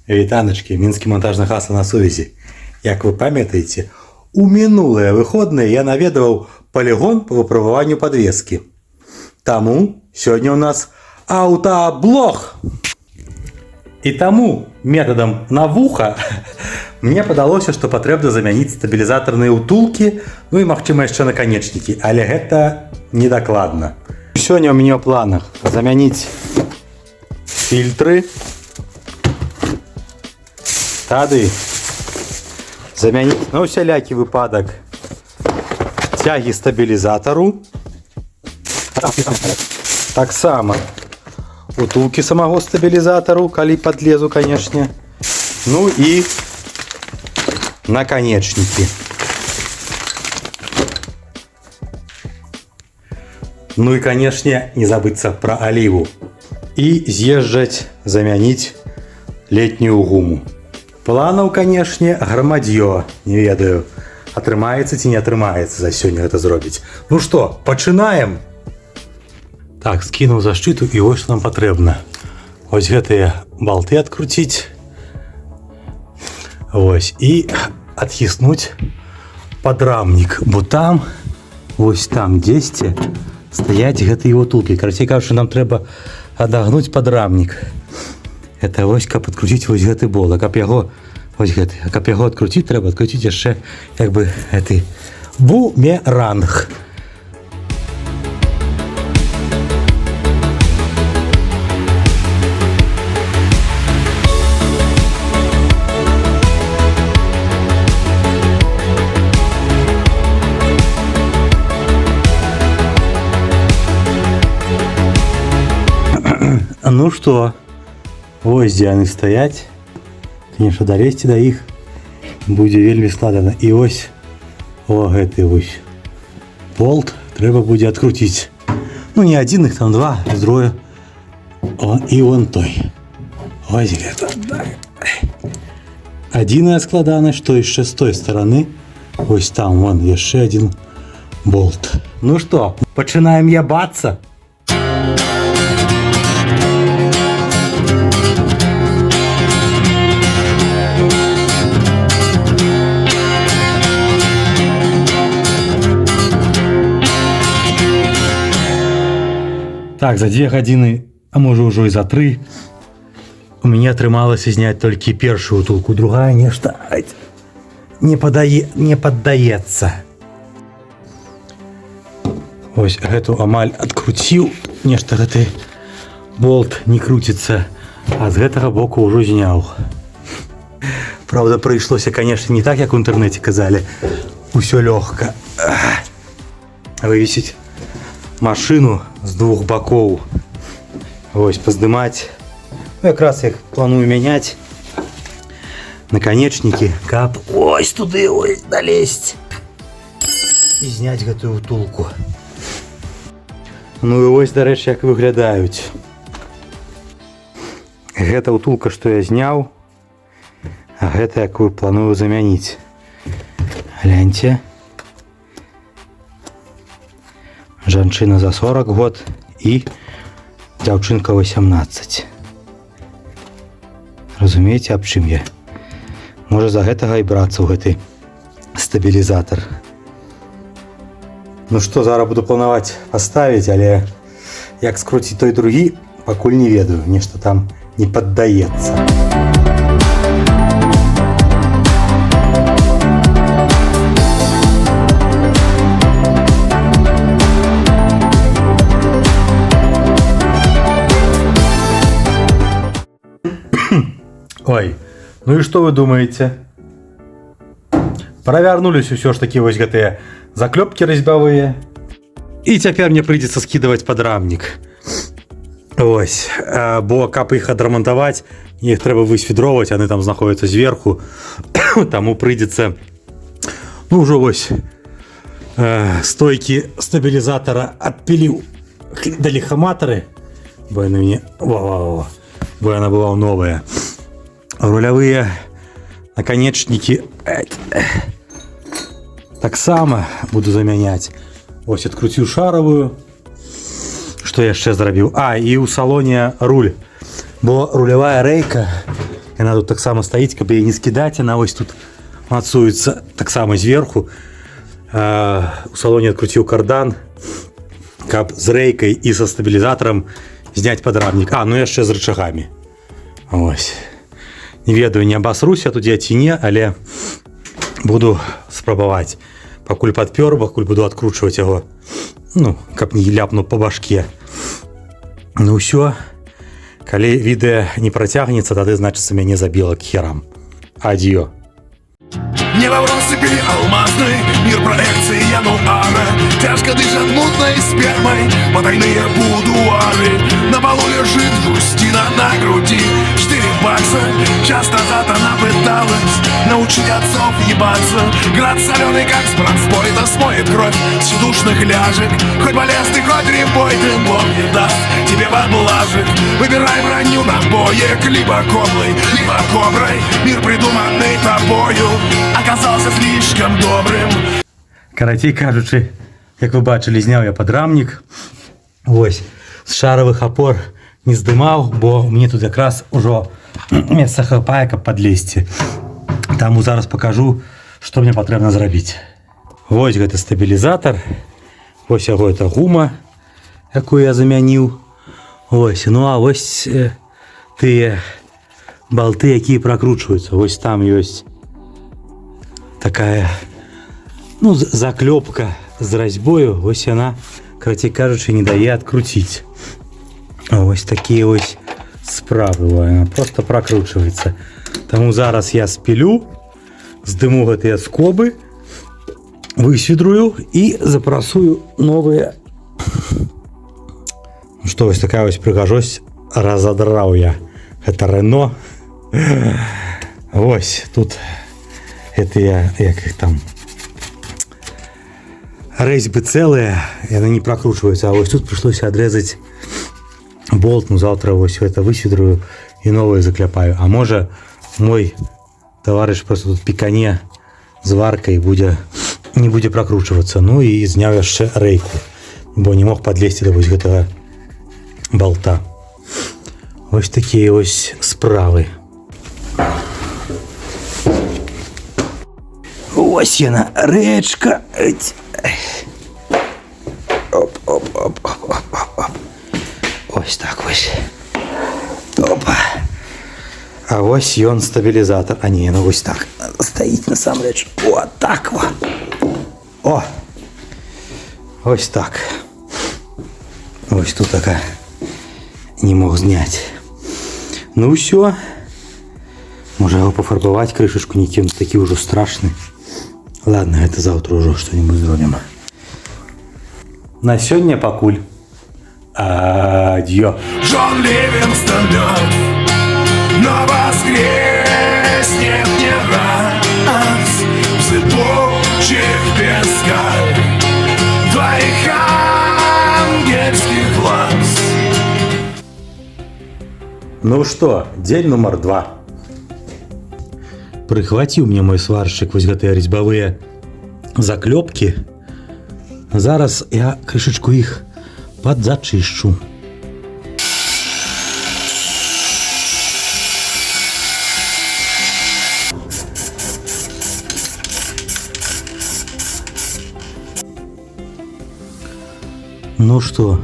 Вітаночки, Мінський монтажна хаса на сувязі. Як ви пам'ятаєте, у минулые выходные я наведывал полигон по выпробованию подвески. Тому сегодня у нас аутоблог. И тому методом на вуха мне падалося, што патрэбна замяніць стабілізатарныя утулкі, ну і магчыма яшчэ наканечнікі, але гэта недакладна. Сёння ў мяне ў планах замяніць фільтры, тады замяніць на усялякі выпадак цягі стабілізатару, таксама утулкі самого стабілізатару, калі подлезу, конечно, ну і наконечники. Ну и, конечно, не забыться про оливу. И съезжать, заменить летнюю гуму. Планов, конечно, громадье. Не ведаю, атрымаецца ці не атрымаецца за сёння это зробіць. Ну что, пачынаем? Так, скинуў защиту, і вось нам патрэбна. Вось гэтыя болты открутить. Вось, і адхіснуць падрамнік, бо там, вось там, дзесьці стаяць гэтыя утулкі. Карацей кажучы, нам трэба адагнуць падрамнік. Это вось, каб адкруціць вось гэты бол. А каб яго, вось гэты, а каб яго адкруціць, трэба адкруціць яшчэ, як бы, гэты бумеранг. Ну что, вось дзе яны стаяць. Конечно, далезці да іх будзе вельмі складана. І ось о гэты вось болт трэба будзе адкруціць. Ну не адзін, іх там два, трое. І вон той. Ось гэта. Адзіная складанасць, што яшчэ з той стороны. Ось там вон яшчэ адзін болт. Ну што, пачынаем ябацца. Так, за 2 гадзіны, а можа ўжо і за 3, у мяне атрымалася зняць толькі першую утулку, другая нешта не паддаецца. Ось гэту амаль адкруціў, нешта гэты болт не круціцца, а з гэтага боку ўжо зняў. Правда, прыйшлося, конечно, не так, як у інтэрнэце казалі, усё лёгка. Вывесіць машину з двух боков. Ось, поздымаць. Ну, якраз я планую мяняць наконечники, каб ось туды ось далезть і зняць гэтую утулку. Ну і ось, дарэчы, як выглядаюць. Гэта утулка, што я зняў, а гэта, якую планую замяніць. Гляньце. Жанчына за 40 год і дзяўчынка 18. Разумееце, аб чым я? Можа, за гэтага і брацца ў гэты стабілізатар. Ну што, зараз буду планаваць паставіць, але як скруціць той другі, пакуль не ведаю. Нешта там не паддаецца. Ой, ну и что вы думаете? Провернулись все ж таки вось гэтыя заклепки резьбовые. И теперь мне придется скидывать подрамник. Ось, бо каб их адрамантаваць, их трэба высвідроваць, яны там знаходзяцца зверху. Таму придется, ну уже вось стойки стабилизатора отпилил до лихоматоры, бо яны мне, бо яна была новая. Рулевые наконечники так само буду заменять. Ось открутил шаровую. Что я яшчэ зрабіў? А, і ў салоне руль. Бо рулевая рейка Яна тут таксама стаіць, каб яе не скідаць, яна вось тут мацуецца таксама зверху. У салоне адкруціў кардан, каб з рэйкай і са стабілізатарам зняць падрамнік. Ну яшчэ з рычагамі. Ось. Не ведаю, не абасруся тут я ці не, але буду спрабаваць. Пакуль падпёр, пакуль буду адкручваць яго, каб не ляпнуў па башке. Ну ўсё. Калі відэа не працягнецца, тады, значыцца, мяне забіла к херам. Ад'ё. Небо в россыпи алмазной, мир проекции януара. Тяжко дышат мутной спермой потайные будуары. На полу лежит грустина на груди, 4 бакса. Час назад она пыталась научить отцов ебаться. Град соленый, как с бронспойта, смоет кровь с сидушных ляжек. Хоть болезный, хоть ребой, ты Бог не даст тебе поблажек. Выбирай броню на боек, либо коблой, либо коброй. Мир, придуманный тобою, оказался слишком добрым. Карацей кажучы, як вы бачылі, зняў я падрамнік. Вось, з шаравых апор не здымаў, бо мне тут якраз ужо месца хапае, каб падлезці. Таму зараз пакажу, што мне патрэбна зрабіць. Вось гэты стабілізатар. Вось яго эта гума, якую я замяніў. Вось, а вось тыя балты, якія пракручваюцца. Вось там ёсць такая, заклёпка з разьбою. Вось яна, карацей кажучы, не дае адкруціць. Вось такія вось справы. Яна просто пракручваецца. Таму зараз я спілю, здыму гэтыя скобы, высвідрую і запрасую новыя. Што вось такая вось прыгажосць, разадраў я гэта Рено. Вось тут гэтыя, як іх там, рэзьбы цэлыя, яны не пракручваюцца. А вось тут прыйшлося адрэзаць болт. Заўтра вось гэта высвідрую і новыя закляпаю. А можа, мой таварыш просто тут пікане зваркай не будзе пракручвацца. І зняў яшчэ рэйку, бо не мог падлезці да вось гэтага болта. Вось такія вось справы. Ось яна, рэчка. Оп. Ось так вось. Опа. А вось ён стабілізатар. Вось так. Стаіць насамрэч. Вот так во. О! Ось так. Ось тут така. Не мог зняць. Ўсё. Можа яго пафарбаваць, крышачку не кінуць, такі ўжо страшны. Ладно, гэта заўтра ўжо што-небудзь зробім. На сёння пакуль. Ад'ё. Джон Ливингстон мёртв, но воскреснет не раз в зыбучих песках твоих ангельских глаз. Што, дзень нумар 2. Прыхваціў мне мой сваршчык вось гэтыя резьбавыя заклёпкі. Зараз я крышачку іх падзачышчу. Што?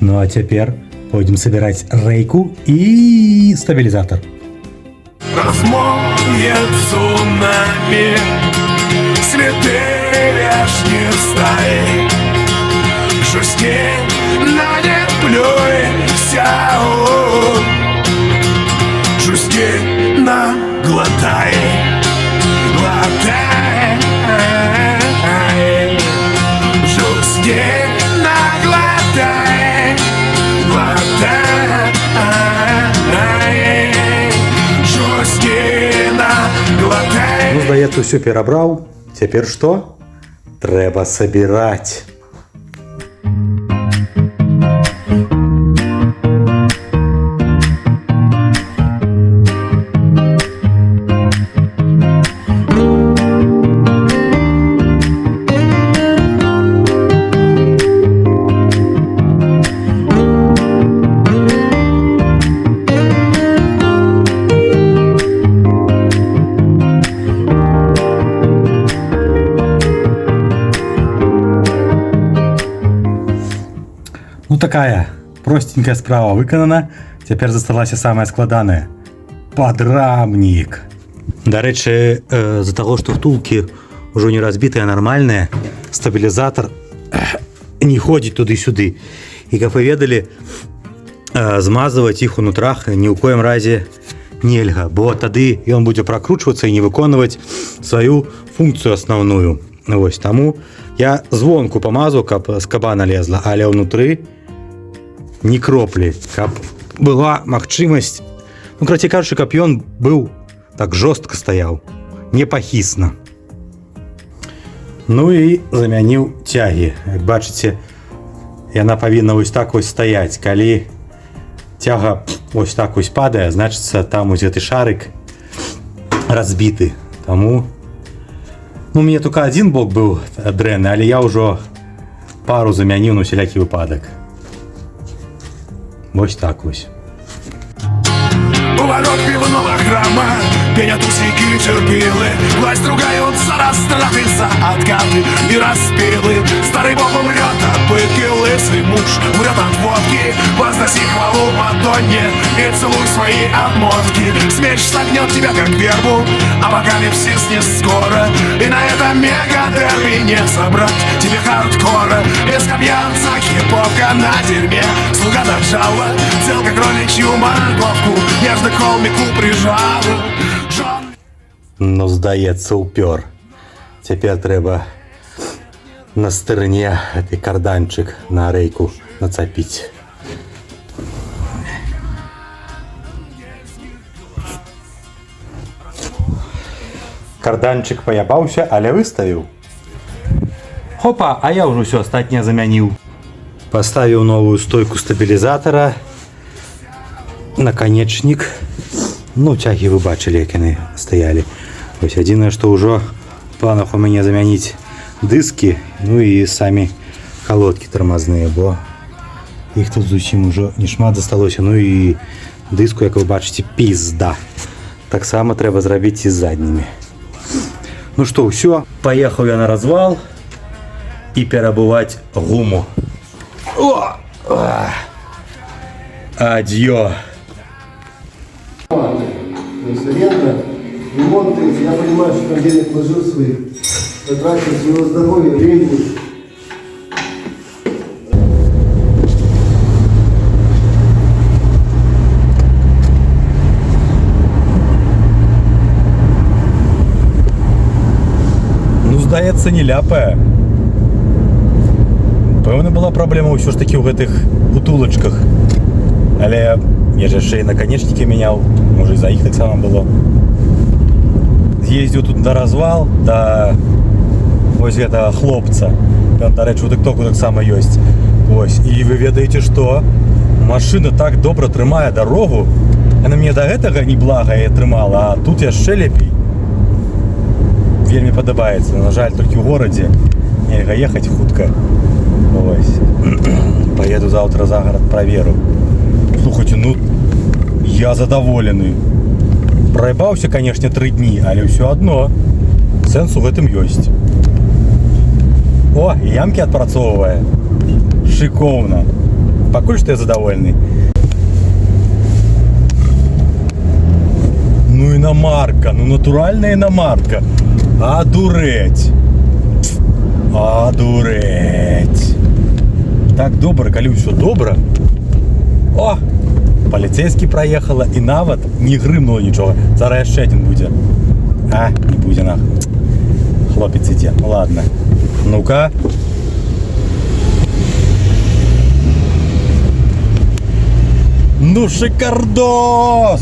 А цяпер пойдем собирать рейку и стабилизатор. Размоет цунами следы лишних стаи. Жести, но не плюйся. Жести, наглотай. Глотай. Жести, наглотай. Здаецца, ўсё перабраў. Цяпер што? Трэба сабіраць. Ну такая простенькая справа выканана. Цяпер засталася самая складаная. Падрамнік. Дарэчы, з-за таго, што втулкі ўжо не разбітыя, нармальныя, стабілізатар не ходзіць туды-сюды. І каб вы ведалі, змазваць іх у нутрах ні ў коім разе нельга, бо тады ён будзе пракручвацца і не выконваць сваю функцыю асноўную. Вось таму я звонку памазаў, каб скаба налезла, але ўнутры ні кроплі, каб была магчымасць, ну, карацей кажучы, каб ён быў так жорстка стаяў, непахісна. Ну і замяніў цягі. Як бачыце, яна павінна вось так вось стаяць. Калі цяга вось так вось падае, значыцца, там вось гэты шарык разбіты. Таму, ну, мне толькі адзін бок быў дрэнны, але я ўжо пару замяніў на усялякі выпадак. Вось так вось. У ворот пивного храма пенят усики терпилы. Власть ругаются, растраты за откаты и распилы. Старый бог умрет от пытки, лысый муж умрет от водки. Возноси хвалу Мадонне и целуй свои обмотки. Смерч согнет тебя как вербу, апокалипсис не скоро. И на этом мега-дерби не собрать тебе хардкора. Без кобьянца хип-попка на дерьме, слуга доджала, целка кроличью морковку нежно к холмику прижала. Ну, здаецца, упёр. Цяпер трэба на стырне гэты карданчык на рэйку нацапіць. Карданчык паябаўся, але выставіў. Хопа, а я ўжо ўсё астатняе замяніў. Паставіў новую стойку стабілізатара, наканечнік. Ну, цягі вы бачылі, як яны стаялі. Вось адзінае, што ўжо в планах у мяне замяніць дыскі, ну і самі калодкі тармазныя, бо іх тут зусім ужо не шмат засталося. Ну і дыску, як вы бачыце, пізда. Таксама трэба зрабіць і з заднімі. Ну што, ўсё, паехаў я на развал і перабываць гуму. Ад'ё! Лента, ремонт, я понимаю, что там денег вложил своих, потратил своего здоровья, времени. Ну, здаецца, не ляпае. Пэўна была праблема ўсё ж такі ў гэтых утулачках. Але я ж яшчэ і наканечнікі мяняў, можа і за іх таксама было. З'ездзіў тут на развал да вось гэтага хлопца. Ён, дарэчы, у тыктоку таксама ёсць. Вось, і вы ведаеце што? Машына так добра трымае дарогу. Яна мне да гэтага неблагая трымала, а тут яшчэ лепей. Вельмі падабаецца. На жаль, толькі ў горадзе нельга ехаць хутка. Вось. Поеду завтра за город, проверю. Слухайте, ну, я задоволены. Проебаўся, конечно, 3 дні, але ўсё адно сэнс у гэтым ёсць. О, ямкі адпрацоўвае. Шикоўна. Пакуль што я задоволены. Ну, іномарка, ну, натуральная іномарка. Адурэць. Адурэць. Так добра, калі ўсё добра. О, паліцейскі праехала і нават не грымнула нічога. Зараз яшчэ адзін будзе. А, не будзе нах. Хлопец ідзе. Ладно. Ну-ка. Ну, шикардос!